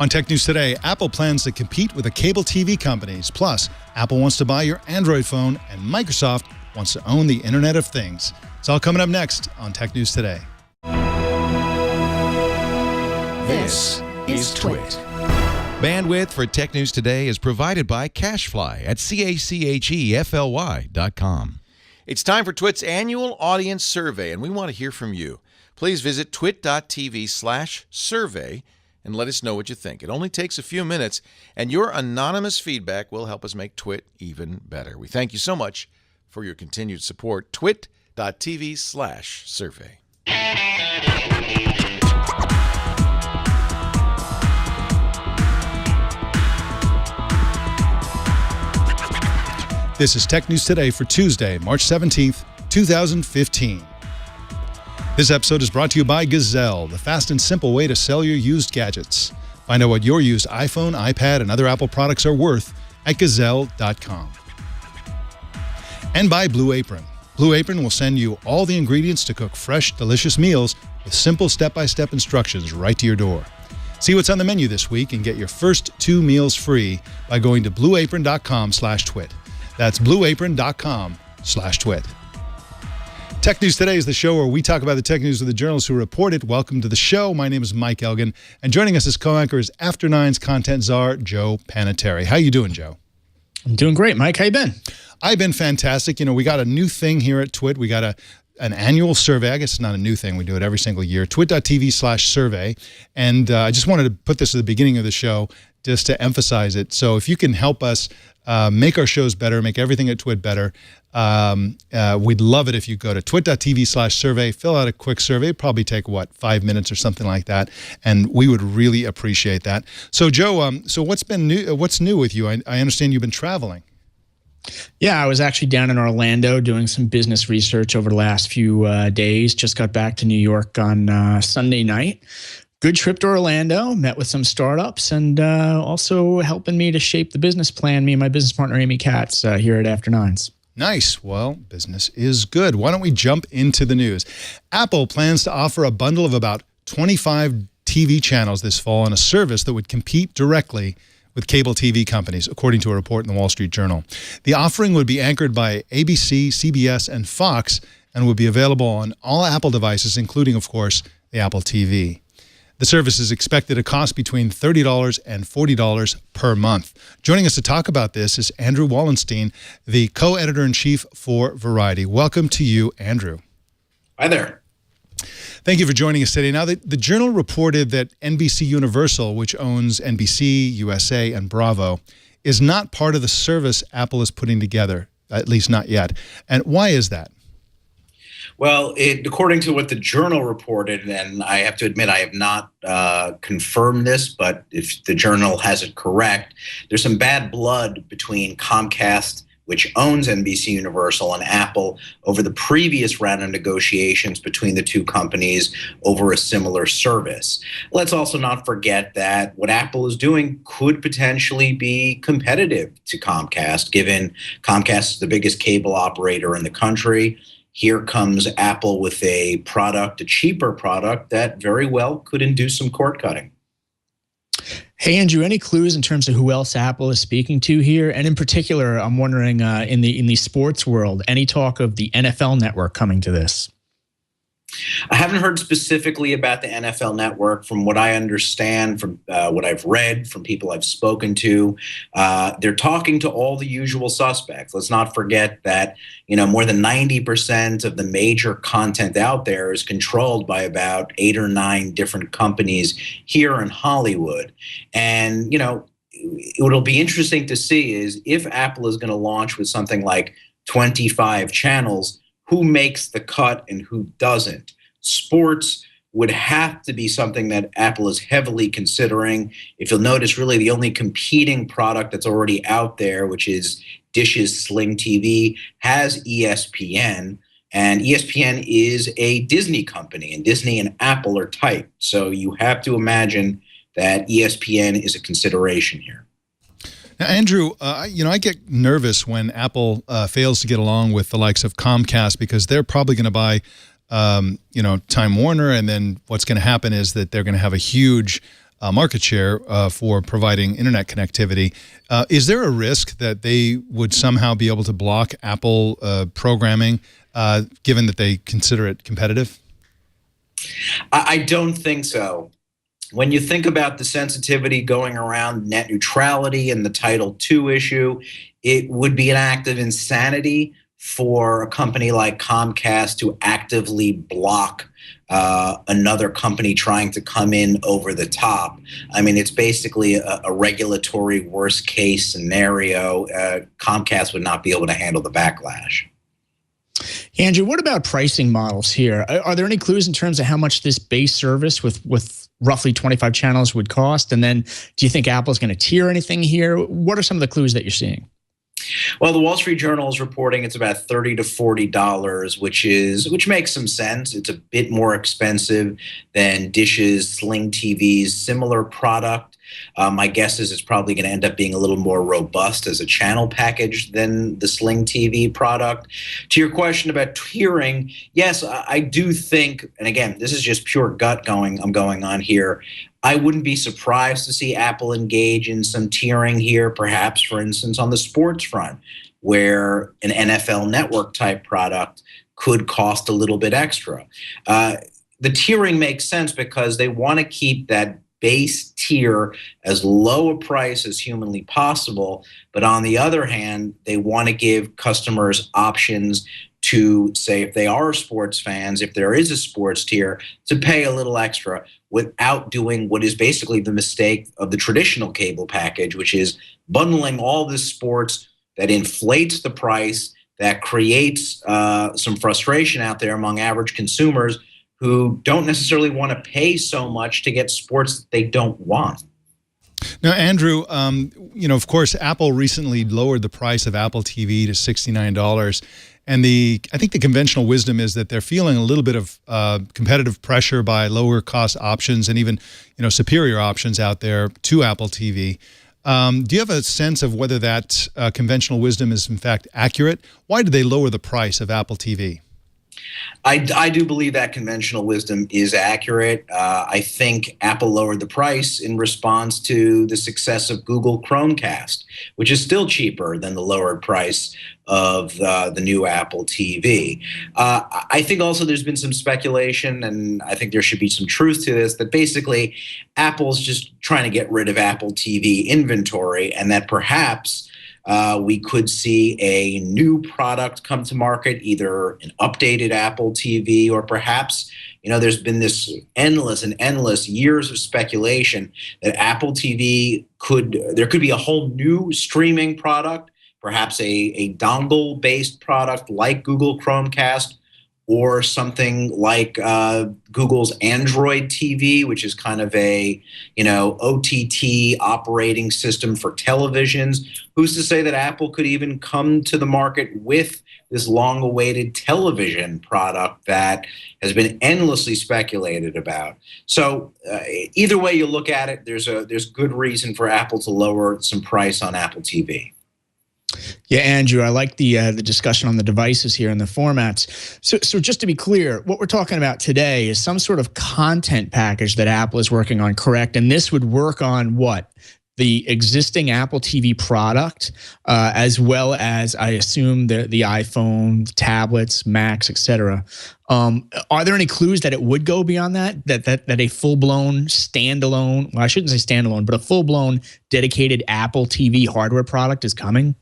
On Tech News Today, Apple plans to compete with the cable TV companies. Plus, Apple wants to buy your Android phone, and Microsoft wants to own the Internet of Things. It's all coming up next on Tech News Today. This is Twit. Bandwidth for Tech News Today is provided by CashFly at CACHEFLY.com. It's time for Twit's annual audience survey, and we want to hear from you. Please visit twit.tv/survey and let us know what you think. It only takes a few minutes, and your anonymous feedback will help us make Twit even better. We thank you so much for your continued support. twit.tv/survey. This is Tech News Today for Tuesday, March 17th, 2015. This episode is brought to you by Gazelle, the fast and simple way to sell your used gadgets. Find out what your used iPhone, iPad, and other Apple products are worth at Gazelle.com. And by Blue Apron. Blue Apron will send you all the ingredients to cook fresh, delicious meals with simple step-by-step instructions right to your door. See what's on the menu this week and get your first 2 meals free by going to blueapron.com/twit. That's blueapron.com/twit. Tech News Today is the show where we talk about the tech news with the journalists who report it. Welcome to the show. My name is Mike Elgan, and joining us as co-anchor is After Nine's content czar, Joe Panettieri. How you doing, Joe? I'm doing great, Mike. How you been? I've been fantastic. You know, we got a new thing here at Twit. We got an annual survey. I guess it's not a new thing. We do it every single year. Twit.tv/survey. And I just wanted to put this at the beginning of the show just to emphasize it. So if you can help us make our shows better, make everything at Twit better, we'd love it if you go to twit.tv/survey, fill out a quick survey. It'd probably take, 5 minutes or something like that, and we would really appreciate that. So, Joe, so what's new with you? I understand you've been traveling. Yeah, I was actually down in Orlando doing some business research over the last few days. Just got back to New York on Sunday night. Good trip to Orlando, met with some startups, and also helping me to shape the business plan, me and my business partner, Amy Katz, here at After Nines. Nice. Well, business is good. Why don't we jump into the news? Apple plans to offer a bundle of about 25 TV channels this fall on a service that would compete directly with cable TV companies, according to a report in the Wall Street Journal. The offering would be anchored by ABC, CBS, and Fox, and would be available on all Apple devices, including, of course, the Apple TV. The service is expected to cost between $30 and $40 per month. Joining us to talk about this is Andrew Wallenstein, the co-editor-in-chief for Variety. Welcome to you, Andrew. Hi there. Thank you for joining us today. Now, the Journal reported that NBC Universal, which owns NBC, USA, and Bravo, is not part of the service Apple is putting together, at least not yet. And why is that? Well, according to what the Journal reported, and I have to admit I have not confirmed this, but if the Journal has it correct, there's some bad blood between Comcast, which owns NBC Universal, and Apple over the previous round of negotiations between the two companies over a similar service. Let's also not forget that what Apple is doing could potentially be competitive to Comcast, given Comcast is the biggest cable operator in the country. Here comes Apple with a product, a cheaper product that very well could induce some cord cutting. Hey, Andrew, any clues in terms of who else Apple is speaking to here? And in particular, I'm wondering in the sports world, any talk of the NFL network coming to this? I haven't heard specifically about the NFL network. From what I understand, from what I've read, from people I've spoken to, they're talking to all the usual suspects. Let's not forget that, more than 90% of the major content out there is controlled by about 8 or 9 different companies here in Hollywood. And, what'll be interesting to see is if Apple is going to launch with something like 25 channels, who makes the cut and who doesn't. Sports would have to be something that Apple is heavily considering. If you'll notice, really the only competing product that's already out there, which is Dish's Sling TV, has ESPN. And ESPN is a Disney company, and Disney and Apple are tight. So you have to imagine that ESPN is a consideration here. Now, Andrew, I get nervous when Apple fails to get along with the likes of Comcast because they're probably going to buy, Time Warner, and then what's going to happen is that they're going to have a huge market share for providing internet connectivity. Is there a risk that they would somehow be able to block Apple programming, given that they consider it competitive? I don't think so. When you think about the sensitivity going around net neutrality and the Title II issue, it would be an act of insanity for a company like Comcast to actively block another company trying to come in over the top. I mean, it's basically a regulatory worst case scenario. Comcast would not be able to handle the backlash. Andrew, what about pricing models here? Are there any clues in terms of how much this base service with roughly 25 channels would cost? And then do you think Apple's going to tier anything here? What are some of the clues that you're seeing? Well, the Wall Street Journal is reporting it's about $30 to $40, which makes some sense. It's a bit more expensive than Dish's Sling TV's similar product. My guess is it's probably going to end up being a little more robust as a channel package than the Sling TV product. To your question about tiering, yes, I do think, and again, this is just pure gut going on here. I wouldn't be surprised to see Apple engage in some tiering here, perhaps, for instance, on the sports front, where an NFL Network type product could cost a little bit extra. The tiering makes sense because they want to keep that base tier as low a price as humanly possible. But on the other hand, they want to give customers options to say, if they are sports fans, if there is a sports tier, to pay a little extra without doing what is basically the mistake of the traditional cable package, which is bundling all this sports that inflates the price, that creates some frustration out there among average consumers who don't necessarily want to pay so much to get sports that they don't want. Now, Andrew, of course, Apple recently lowered the price of Apple TV to $69. And I think the conventional wisdom is that they're feeling a little bit of competitive pressure by lower cost options and even, superior options out there to Apple TV. Do you have a sense of whether that conventional wisdom is in fact accurate? Why did they lower the price of Apple TV? I do believe that conventional wisdom is accurate. I think Apple lowered the price in response to the success of Google Chromecast, which is still cheaper than the lowered price of the new Apple TV. I think also there's been some speculation, and I think there should be some truth to this, that basically Apple's just trying to get rid of Apple TV inventory, and that perhaps we could see a new product come to market, either an updated Apple TV, or perhaps, there's been this endless years of speculation that Apple TV there could be a whole new streaming product, perhaps a dongle-based product like Google Chromecast, or something like Google's Android TV, which is kind of a, OTT operating system for televisions. Who's to say that Apple could even come to the market with this long-awaited television product that has been endlessly speculated about? So either way you look at it, there's good reason for Apple to lower some price on Apple TV. Yeah, Andrew, I like the discussion on the devices here and the formats. So just to be clear, what we're talking about today is some sort of content package that Apple is working on, correct? And this would work on what? The existing Apple TV product, as well as, I assume, the iPhone, tablets, Macs, etc. Are there any clues that it would go beyond that? That a full-blown standalone, well, I shouldn't say standalone, but a full-blown dedicated Apple TV hardware product is coming?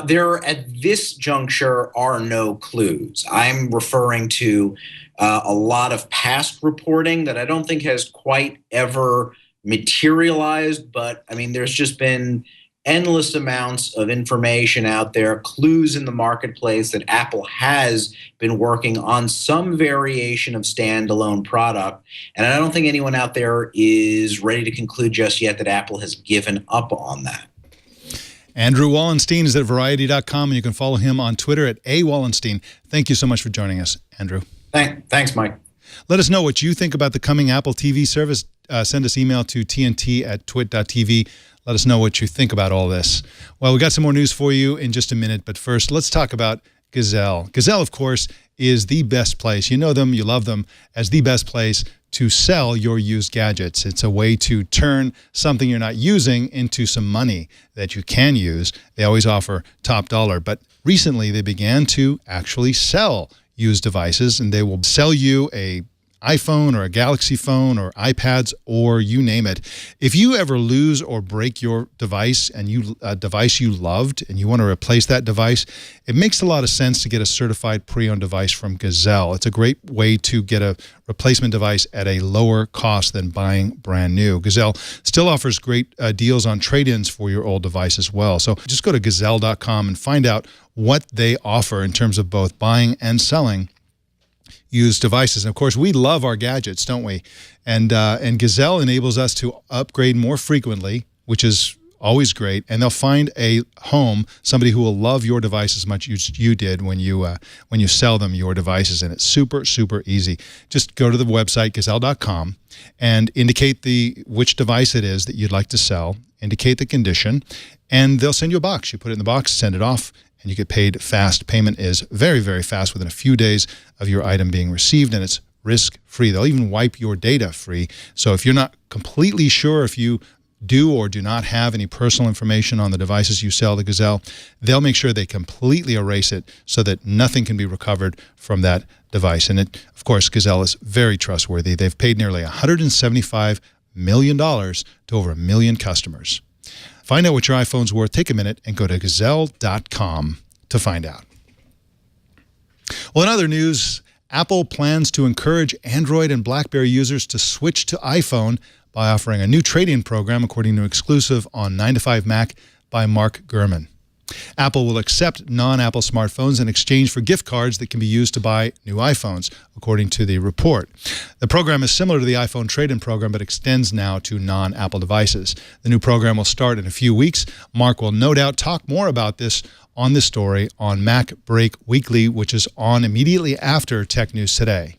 There, at this juncture, are no clues. I'm referring to a lot of past reporting that I don't think has quite ever materialized, but I mean, there's just been endless amounts of information out there, clues in the marketplace that Apple has been working on some variation of standalone product. And I don't think anyone out there is ready to conclude just yet that Apple has given up on that. Andrew Wallenstein is at Variety.com, and you can follow him on Twitter at @Wallenstein. Thank you so much for joining us, Andrew. Thanks, Mike. Let us know what you think about the coming Apple TV service. Send us email to tnt@twit.tv. Let us know what you think about all this. Well, we got some more news for you in just a minute, but first, let's talk about Gazelle. Gazelle, of course, is the best place. You know them, you love them, as the best place to sell your used gadgets. It's a way to turn something you're not using into some money that you can use. They always offer top dollar, but recently they began to actually sell used devices, and they will sell you a iPhone or a Galaxy phone or iPads or you name it. If you ever lose or break your device and a device you loved and you want to replace that device, it makes a lot of sense to get a certified pre-owned device from Gazelle. It's a great way to get a replacement device at a lower cost than buying brand new. Gazelle still offers great deals on trade-ins for your old device as well. So just go to Gazelle.com and find out what they offer in terms of both buying and selling used devices. And of course, we love our gadgets, don't we? And Gazelle enables us to upgrade more frequently, which is always great. And they'll find a home, somebody who will love your device as much as you did when you sell them your devices. And it's super, super easy. Just go to the website, Gazelle.com, and indicate which device it is that you'd like to sell, indicate the condition, and they'll send you a box. You put it in the box, send it off, and you get paid fast. Payment is very, very fast, within a few days of your item being received, and it's risk-free. They'll even wipe your data free. So if you're not completely sure if you do or do not have any personal information on the devices you sell to Gazelle, they'll make sure they completely erase it so that nothing can be recovered from that device. And of course, Gazelle is very trustworthy. They've paid nearly $175 million to over 1 million customers. Find out what your iPhone's worth. Take a minute and go to Gazelle.com to find out. Well, in other news, Apple plans to encourage Android and BlackBerry users to switch to iPhone by offering a new trade-in program, according to an exclusive on 9 to 5 Mac by Mark Gurman. Apple will accept non-Apple smartphones in exchange for gift cards that can be used to buy new iPhones, according to the report. The program is similar to the iPhone trade-in program, but extends now to non-Apple devices. The new program will start in a few weeks. Mark will no doubt talk more about this on this story on Mac Break Weekly, which is on immediately after Tech News Today.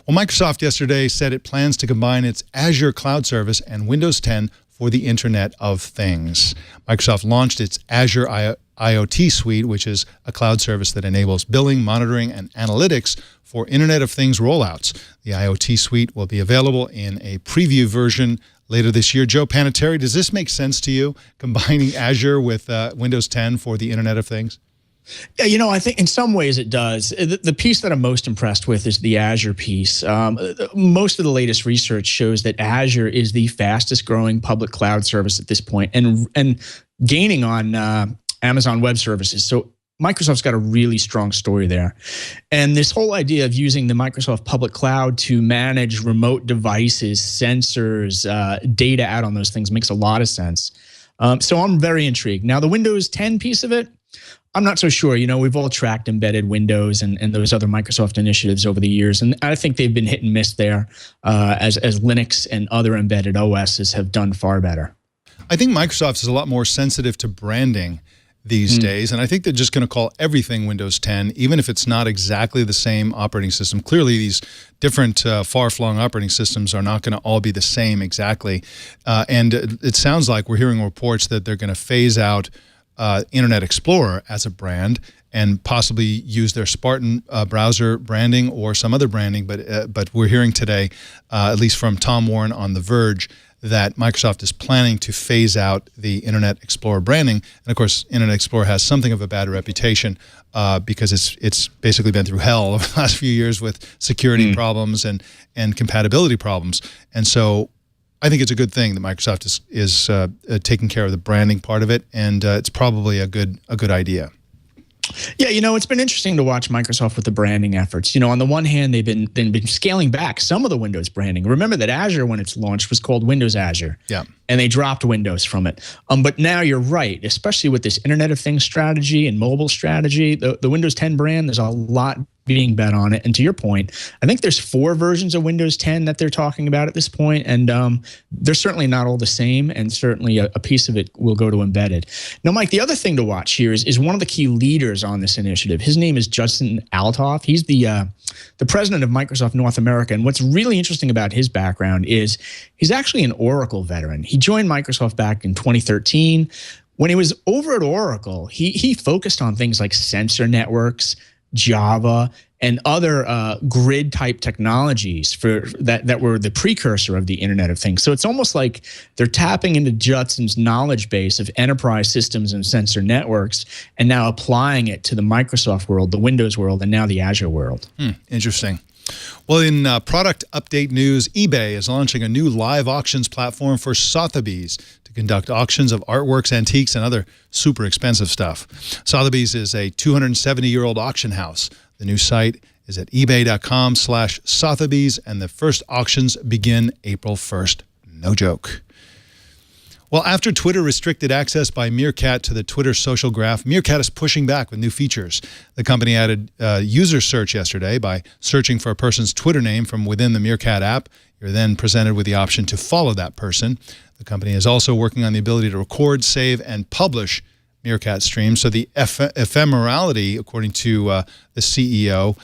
Well, Microsoft yesterday said it plans to combine its Azure cloud service and Windows 10 for the Internet of Things. Microsoft launched its Azure IoT suite, which is a cloud service that enables billing, monitoring, and analytics for Internet of Things rollouts. The IoT suite will be available in a preview version later this year. Joe Panettieri, does this make sense to you, combining Azure with Windows 10 for the Internet of Things? Yeah, you know, I think in some ways it does. The piece that I'm most impressed with is the Azure piece. Most of the latest research shows that Azure is the fastest growing public cloud service at this point, and gaining on Amazon Web Services. So Microsoft's got a really strong story there. And this whole idea of using the Microsoft public cloud to manage remote devices, sensors, data out on those things makes a lot of sense. So I'm very intrigued. Now, the Windows 10 piece of it, I'm not so sure. You know, we've all tracked embedded Windows and those other Microsoft initiatives over the years, and I think they've been hit and miss there, as Linux and other embedded OSs have done far better. I think Microsoft is a lot more sensitive to branding these days, and I think they're just going to call everything Windows 10, even if it's not exactly the same operating system. Clearly, these different far-flung operating systems are not going to all be the same exactly, and it sounds like we're hearing reports that they're going to phase out Internet Explorer as a brand and possibly use their Spartan browser branding or some other branding. But we're hearing today, at least from Tom Warren on The Verge, that Microsoft is planning to phase out the Internet Explorer branding. And of course, Internet Explorer has something of a bad reputation because it's basically been through hell over the last few years with security problems and compatibility problems. And so I think it's a good thing that Microsoft is taking care of the branding part of it, and it's probably a good idea. Yeah, you know, it's been interesting to watch Microsoft with the branding efforts. You know, on the one hand, they've been scaling back some of the Windows branding. Remember that Azure, when it's launched, was called Windows Azure. Yeah. And they dropped Windows from it. But now you're right, especially with this Internet of Things strategy and mobile strategy, the Windows 10 brand, there's a lot being bet on it. And to your point, I think there's 4 versions of Windows 10 that they're talking about at this point, and they're certainly not all the same, and certainly a piece of it will go to embedded. Now, Mike, the other thing to watch here is one of the key leaders on this initiative. His name is Justin Althoff. He's the president of Microsoft North America, and what's really interesting about his background is he's actually an Oracle veteran. He joined Microsoft back in 2013. When he was over at Oracle, he focused on things like sensor networks, Java, and other grid type technologies for that were the precursor of the Internet of Things. So it's almost like they're tapping into Judson's knowledge base of enterprise systems and sensor networks and now applying it to the Microsoft world, the Windows world, and now the Azure world. Interesting. Well, in product update news, eBay is launching a new live auctions platform for Sotheby's to conduct auctions of artworks, antiques, and other super expensive stuff. Sotheby's is a 270-year-old auction house. The new site is at ebay.com/Sotheby's, and the first auctions begin April 1st. No joke. Well, after Twitter restricted access by Meerkat to the Twitter social graph, Meerkat is pushing back with new features. The company added user search yesterday. By searching for a person's Twitter name from within the Meerkat app, you're then presented with the option to follow that person. The company is also working on the ability to record, save, and publish Meerkat streams. So the ephemerality, according to the CEO,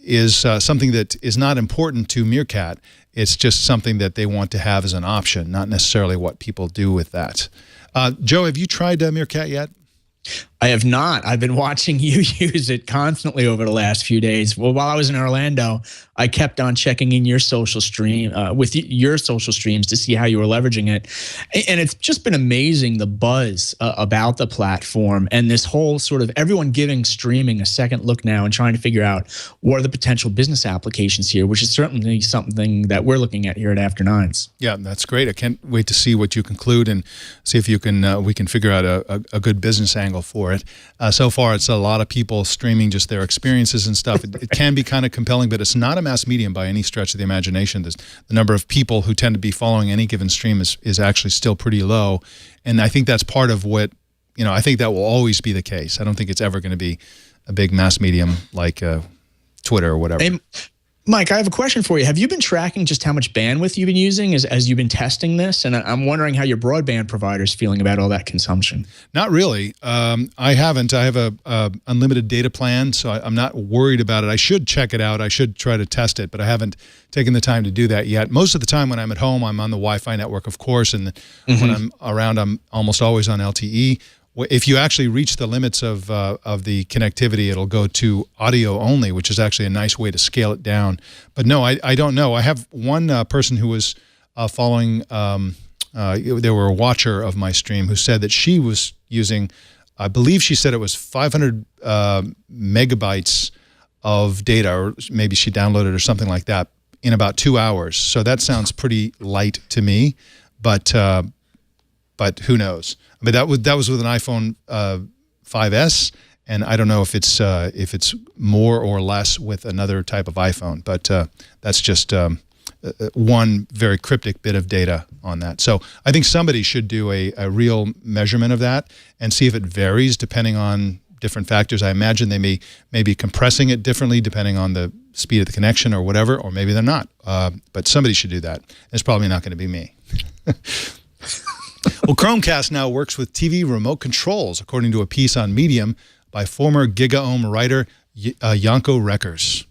is something that is not important to Meerkat. It's just something that they want to have as an option, not necessarily what people do with that. Joe, have you tried Meerkat yet? I have not. I've been watching you use it constantly over the last few days. Well, while I was in Orlando, I kept on checking in your social stream with your social streams to see how you were leveraging it. And it's just been amazing, the buzz about the platform and this whole sort of everyone giving streaming a second look now and trying to figure out what are the potential business applications here, which is certainly something that we're looking at here at After Nines. Yeah, that's great. I can't wait to see what you conclude and see if you can we can figure out a good business angle for it. So far, it's a lot of people streaming just their experiences and stuff. It can be kind of compelling, but it's not a mass medium by any stretch of the imagination. The number of people who tend to be following any given stream is actually still pretty low. And I think that's part of what, I think that will always be the case. I don't think it's ever going to be a big mass medium like Twitter or whatever. Hey, Mike, I have a question for you. Have you been tracking just how much bandwidth you've been using as you've been testing this? And I'm wondering how your broadband provider is feeling about all that consumption. Not really. I haven't. I have a unlimited data plan, so I'm not worried about it. I should check it out. I should try to test it, but I haven't taken the time to do that yet. Most of the time when I'm at home, I'm on the Wi-Fi network, of course, and when I'm around, I'm almost always on LTE. If you actually reach the limits of the connectivity, it'll go to audio only, which is actually a nice way to scale it down. But no, I don't know. I have one person who was following, they were a watcher of my stream, who said that she was using, I believe she said it was 500 megabytes of data, or maybe she downloaded or something like that, in about 2 hours. So that sounds pretty light to me, but who knows? I mean, that was with an iPhone 5S, and I don't know if it's more or less with another type of iPhone, but that's just one very cryptic bit of data on that. So I think somebody should do a real measurement of that and see if it varies depending on different factors. I imagine they may be compressing it differently depending on the speed of the connection or whatever, or maybe they're not. But somebody should do that. It's probably not going to be me. Well, Chromecast now works with TV remote controls, according to a piece on Medium by former GigaOM writer Janko Reckers.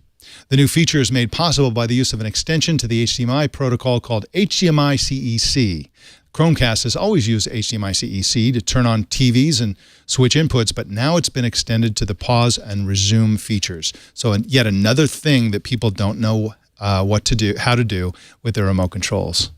The new feature is made possible by the use of an extension to the HDMI protocol called HDMI CEC. Chromecast has always used HDMI CEC to turn on TVs and switch inputs, but now it's been extended to the pause and resume features. So yet another thing that people don't know how to do with their remote controls.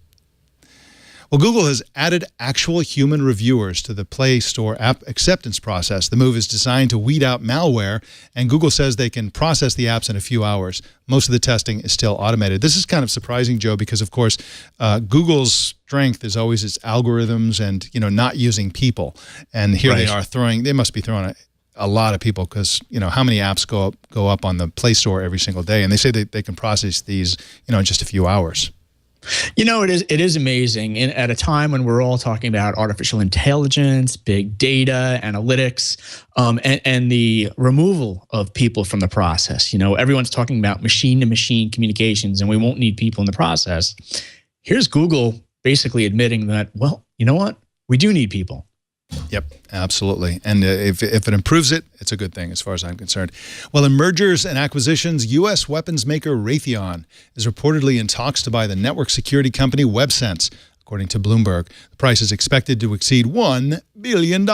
Well, Google has added actual human reviewers to the Play Store app acceptance process. The move is designed to weed out malware, and Google says they can process the apps in a few hours. Most of the testing is still automated. This is kind of surprising, Joe, because, of course, Google's strength is always its algorithms and, not using people. And here they are they must be throwing a lot of people because, how many apps go up on the Play Store every single day? And they say they can process these, in just a few hours. It is amazing. And at a time when we're all talking about artificial intelligence, big data, analytics, and the removal of people from the process. Everyone's talking about machine-to-machine communications, and we won't need people in the process. Here's Google basically admitting that, well, you know what? We do need people. Yep, absolutely. And if it improves it, it's a good thing as far as I'm concerned. Well, in mergers and acquisitions, U.S. weapons maker Raytheon is reportedly in talks to buy the network security company WebSense, according to Bloomberg. The price is expected to exceed $1 billion.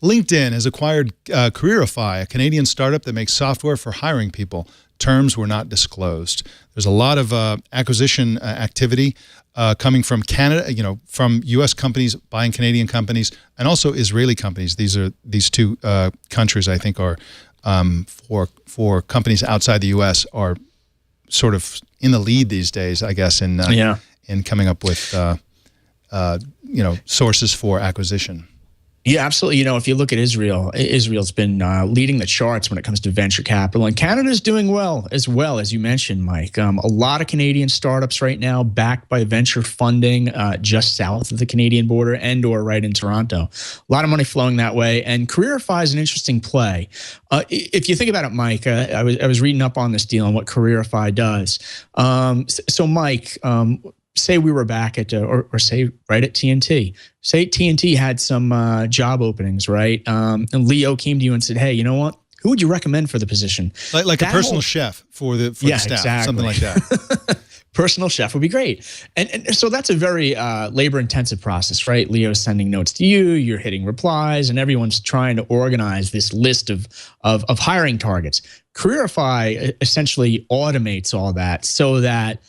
LinkedIn has acquired Careerify, a Canadian startup that makes software for hiring people. Terms were not disclosed. There's a lot of acquisition activity coming from Canada, from U.S. companies buying Canadian companies, and also Israeli companies. These two countries, I think, are for companies outside the U.S. are sort of in the lead these days, I guess, in coming up with sources for acquisition. Yeah, absolutely. If you look at Israel's been leading the charts when it comes to venture capital, and Canada's doing well, as you mentioned, Mike. A lot of Canadian startups right now backed by venture funding just south of the Canadian border and/or right in Toronto. A lot of money flowing that way, and Careerify is an interesting play. If you think about it, Mike, I was reading up on this deal and what Careerify does. So, Mike. Say we were back at, or say right at TNT. Say TNT had some job openings, right? And Leo came to you and said, "Hey, you know what? Who would you recommend for the position?" Like a personal chef for the staff, exactly. Something like that. Personal chef would be great. And so that's a very labor-intensive process, right? Leo's sending notes to you, you're hitting replies, and everyone's trying to organize this list of hiring targets. Careerify essentially automates all that so that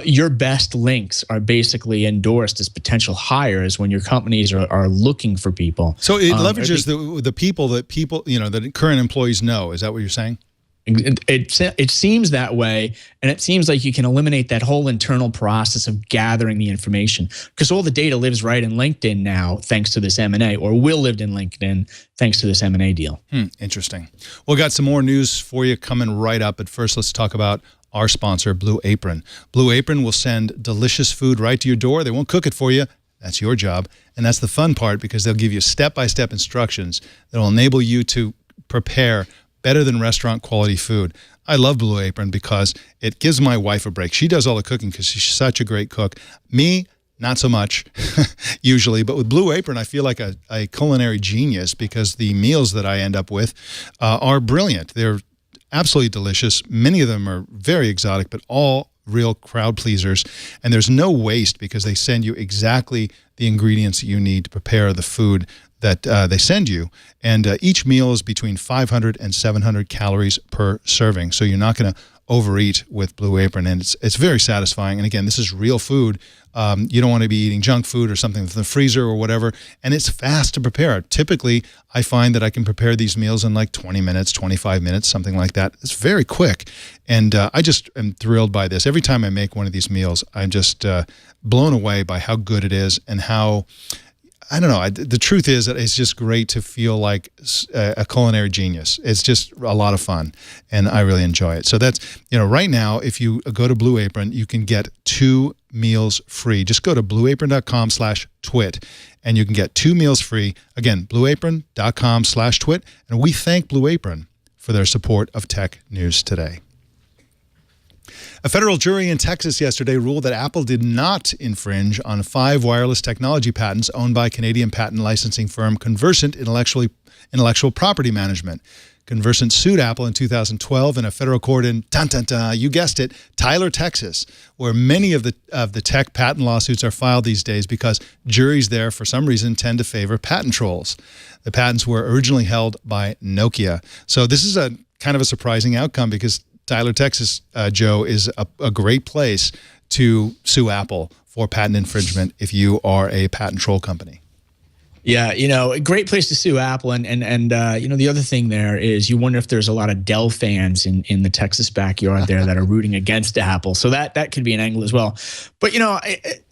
your best links are basically endorsed as potential hires when your companies are looking for people. So it leverages the people that current employees know. Is that what you're saying? It seems that way, and it seems like you can eliminate that whole internal process of gathering the information, because all the data lives right in LinkedIn now, thanks to this M&A, or will live in LinkedIn thanks to this M&A deal. Interesting. Well, got some more news for you coming right up, but first let's talk about our sponsor, Blue Apron. Blue Apron will send delicious food right to your door. They won't cook it for you. That's your job. And that's the fun part, because they'll give you step-by-step instructions that will enable you to prepare better than restaurant quality food. I love Blue Apron because it gives my wife a break. She does all the cooking because she's such a great cook. Me, not so much usually, but with Blue Apron, I feel like a culinary genius, because the meals that I end up with are brilliant. They're absolutely delicious. Many of them are very exotic, but all real crowd pleasers. And there's no waste, because they send you exactly the ingredients that you need to prepare the food that they send you. And each meal is between 500 and 700 calories per serving. So you're not going to overeat with Blue Apron, and it's very satisfying. And again, this is real food. You don't want to be eating junk food or something from the freezer or whatever, and it's fast to prepare. Typically, I find that I can prepare these meals in like 20 minutes, 25 minutes, something like that. It's very quick, and I just am thrilled by this. Every time I make one of these meals, I'm just blown away by how good it is, and how, I don't know, the truth is that it's just great to feel like a culinary genius. It's just a lot of fun, and I really enjoy it. So that's, right now, if you go to Blue Apron, you can get 2 meals free. Just go to blueapron.com/twit, and you can get 2 meals free. Again, blueapron.com/twit, and we thank Blue Apron for their support of Tech News Today. A federal jury in Texas yesterday ruled that Apple did not infringe on 5 wireless technology patents owned by Canadian patent licensing firm Conversant Intellectual Property Management. Conversant sued Apple in 2012 in a federal court in, you guessed it, Tyler, Texas, where many of the tech patent lawsuits are filed these days, because juries there, for some reason, tend to favor patent trolls. The patents were originally held by Nokia. So this is a kind of a surprising outcome, because Tyler, Texas, Joe, is a great place to sue Apple for patent infringement if you are a patent troll company. Yeah, a great place to sue Apple, and the other thing there is you wonder if there's a lot of Dell fans in the Texas backyard there that are rooting against Apple. So that could be an angle as well. But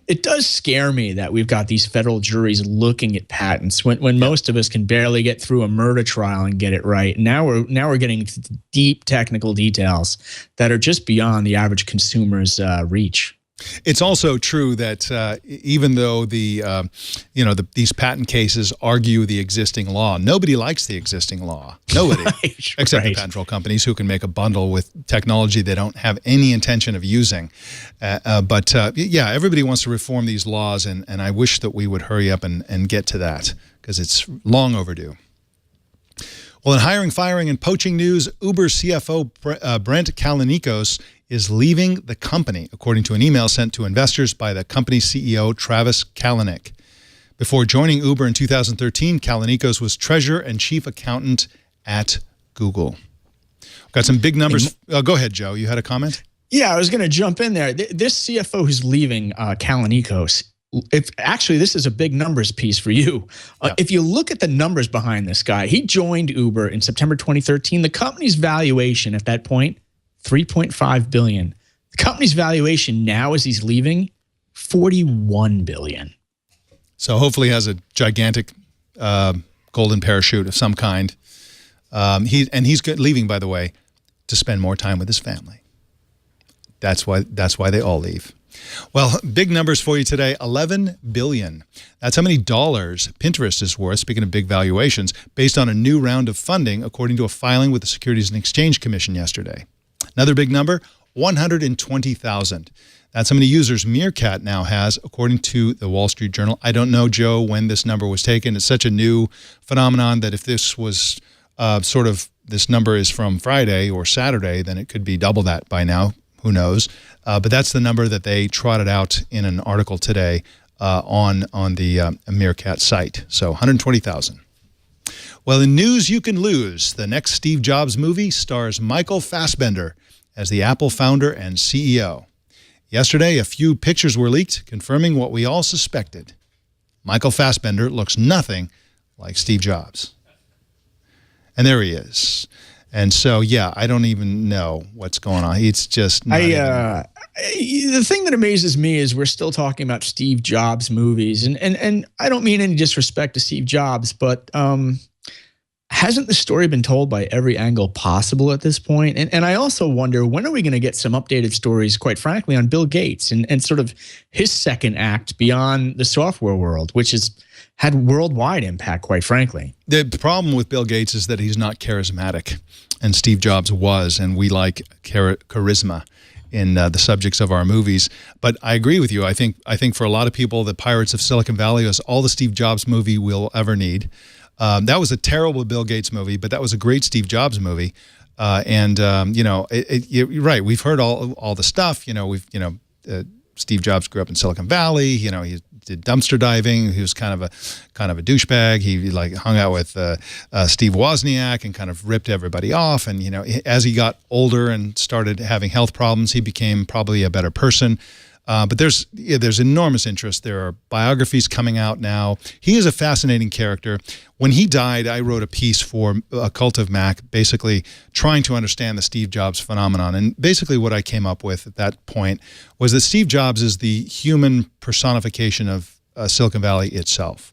it does scare me that we've got these federal juries looking at patents when most of us can barely get through a murder trial and get it right. Now we're getting into deep technical details that are just beyond the average consumer's reach. It's also true that even though these patent cases argue the existing law, nobody likes the existing law. Nobody, except the patent troll companies, who can make a bundle with technology they don't have any intention of using. But everybody wants to reform these laws, and I wish that we would hurry up and get to that, because it's long overdue. Well, in hiring, firing, and poaching news, Uber CFO Brent Kalanickos is leaving the company, according to an email sent to investors by the company's CEO, Travis Kalanick. Before joining Uber in 2013, Kalanikos was treasurer and chief accountant at Google. Got some big numbers. Go ahead, Joe. You had a comment? Yeah, I was going to jump in there. This CFO who's leaving, Kalanikos, actually, this is a big numbers piece for you. Yeah. If you look at the numbers behind this guy, he joined Uber in September 2013. The company's valuation at that point, $3.5 billion. The company's valuation now as he's leaving, $41 billion. So hopefully he has a gigantic golden parachute of some kind. He's leaving, by the way, to spend more time with his family. That's why they all leave. Well, big numbers for you today, $11 billion. That's how many dollars Pinterest is worth, speaking of big valuations, based on a new round of funding, according to a filing with the Securities and Exchange Commission yesterday. Another big number, 120,000. That's how many users Meerkat now has, according to the Wall Street Journal. I don't know, Joe, when this number was taken. It's such a new phenomenon that if this was this number is from Friday or Saturday, then it could be double that by now. Who knows? But that's the number that they trotted out in an article today on the Meerkat site. So 120,000. Well, in news you can lose, the next Steve Jobs movie stars Michael Fassbender as the Apple founder and CEO. Yesterday, a few pictures were leaked, confirming what we all suspected. Michael Fassbender looks nothing like Steve Jobs. And there he is. And so, yeah, I don't even know what's going on. It's just not the thing that amazes me is we're still talking about Steve Jobs movies. And I don't mean any disrespect to Steve Jobs, but hasn't the story been told by every angle possible at this point? And I also wonder, when are we going to get some updated stories, quite frankly, on Bill Gates and sort of his second act beyond the software world, which has had worldwide impact, quite frankly. The problem with Bill Gates is that he's not charismatic, and Steve Jobs was, and we like charisma in the subjects of our movies. But I agree with you. I think for a lot of people, the Pirates of Silicon Valley is all the Steve Jobs movie we'll ever need. That was a terrible Bill Gates movie, but that was a great Steve Jobs movie. You're right. We've heard all the stuff. Steve Jobs grew up in Silicon Valley. He did dumpster diving. He was kind of a douchebag. He hung out with Steve Wozniak and kind of ripped everybody off. And as he got older and started having health problems, he became probably a better person. But there's enormous interest. There are biographies coming out now. He is a fascinating character. When he died, I wrote a piece for Cult of Mac, basically trying to understand the Steve Jobs phenomenon. And basically what I came up with at that point was that Steve Jobs is the human personification of Silicon Valley itself.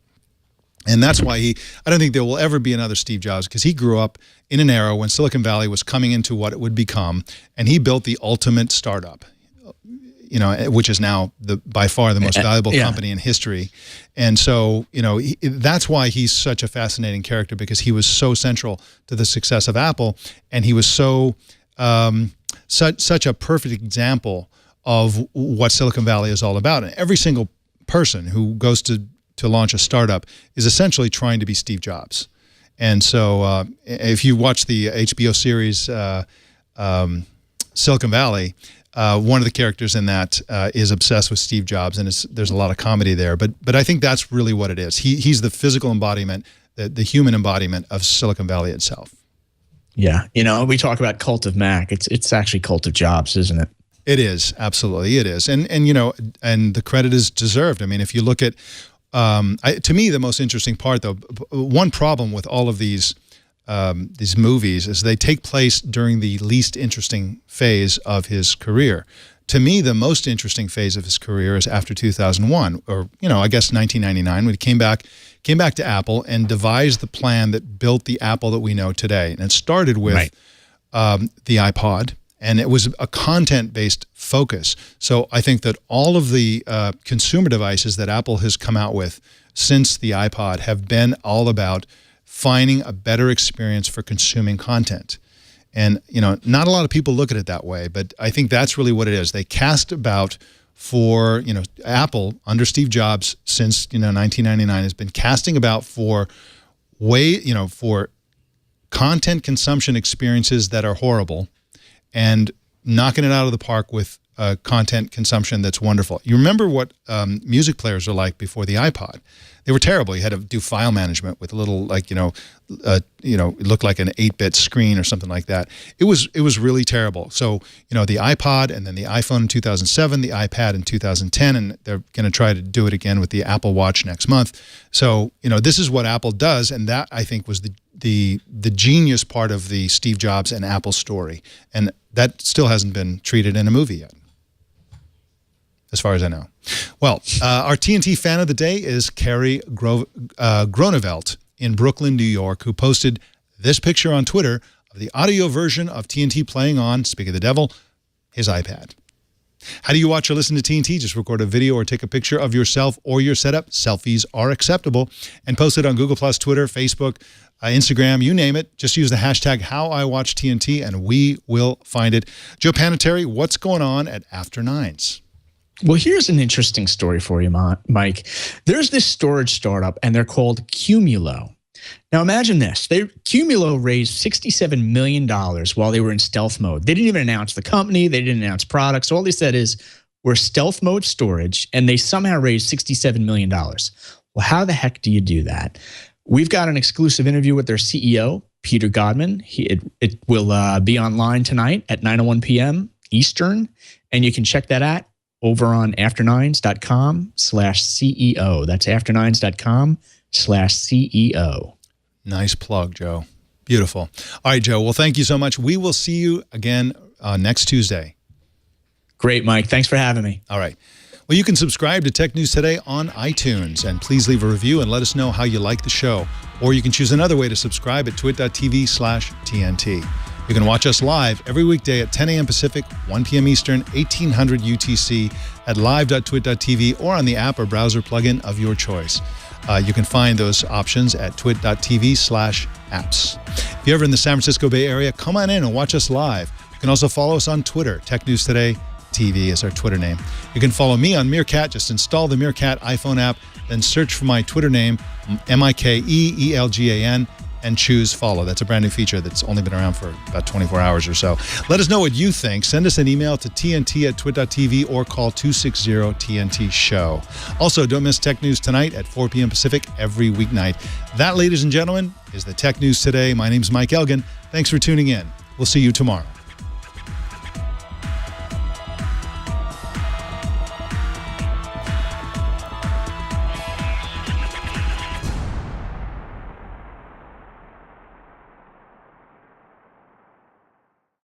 And that's why I don't think there will ever be another Steve Jobs, because he grew up in an era when Silicon Valley was coming into what it would become, and he built the ultimate startup. Which is now by far the most valuable company in history. And so, that's why he's such a fascinating character, because he was so central to the success of Apple, and he was such a perfect example of what Silicon Valley is all about. And every single person who goes to launch a startup is essentially trying to be Steve Jobs. And so if you watch the HBO series Silicon Valley, one of the characters in that is obsessed with Steve Jobs, and there's a lot of comedy there. But I think that's really what it is. He's the physical embodiment, the human embodiment of Silicon Valley itself. Yeah, we talk about Cult of Mac. It's actually Cult of Jobs, isn't it? It is, absolutely, it is. And the credit is deserved. I mean, if you look at, to me, the most interesting part, though, one problem with all of these movies is they take place during the least interesting phase of his career. To me, the most interesting phase of his career is after 2001, or I guess 1999, when he came back to Apple and devised the plan that built the Apple that we know today. And it started with the iPod, and it was a content-based focus. So I think that all of the consumer devices that Apple has come out with since the iPod have been all about finding a better experience for consuming content. And, not a lot of people look at it that way, but I think that's really what it is. They cast about for, Apple under Steve Jobs since, 1999 has been casting about for for content consumption experiences that are horrible and knocking it out of the park with content consumption that's wonderful. You remember what music players were like before the iPod? They were terrible. You had to do file management with a little, like, it looked like an 8-bit screen or something like that. It was really terrible. So, the iPod and then the iPhone in 2007, the iPad in 2010, and they're going to try to do it again with the Apple Watch next month. So, this is what Apple does, and that, I think, was the genius part of the Steve Jobs and Apple story. And that still hasn't been treated in a movie yet, as far as I know. Well, our TNT fan of the day is Carrie Gronevelt in Brooklyn, New York, who posted this picture on Twitter of the audio version of TNT playing on, speak of the devil, his iPad. How do you watch or listen to TNT? Just record a video or take a picture of yourself or your setup. Selfies are acceptable. And post it on Google+, Twitter, Facebook, Instagram, you name it. Just use the hashtag HowIWatchTNT and we will find it. Joe Panettieri, what's going on at After Nines? Well, here's an interesting story for you, Mike. There's this storage startup, and they're called Cumulo. Now, imagine this. Cumulo raised $67 million while they were in stealth mode. They didn't even announce the company. They didn't announce products. All they said is, we're stealth mode storage, and they somehow raised $67 million. Well, how the heck do you do that? We've got an exclusive interview with their CEO, Peter Godman. It will be online tonight at 9:01 p.m. Eastern, and you can check that out over on afternines.com/CEO. That's afternines.com/CEO. Nice plug, Joe. Beautiful. All right, Joe. Well, thank you so much. We will see you again next Tuesday. Great, Mike. Thanks for having me. All right. Well, you can subscribe to Tech News Today on iTunes, and please leave a review and let us know how you like the show. Or you can choose another way to subscribe at twit.tv/TNT. You can watch us live every weekday at 10 a.m. Pacific, 1 p.m. Eastern, 1800 UTC at live.twit.tv or on the app or browser plugin of your choice. You can find those options at twit.tv/apps. If you're ever in the San Francisco Bay Area, come on in and watch us live. You can also follow us on Twitter. Tech News Today TV is our Twitter name. You can follow me on Meerkat. Just install the Meerkat iPhone app, then search for my Twitter name, MikeElgan, and choose follow. That's a brand new feature that's only been around for about 24 hours or so. Let us know what you think. Send us an email to tnt@twit.tv or call 260-TNT-SHOW. Also, don't miss Tech News Tonight at 4 p.m. Pacific every weeknight. That, ladies and gentlemen, is the Tech News Today. My name's Mike Elgan. Thanks for tuning in. We'll see you tomorrow.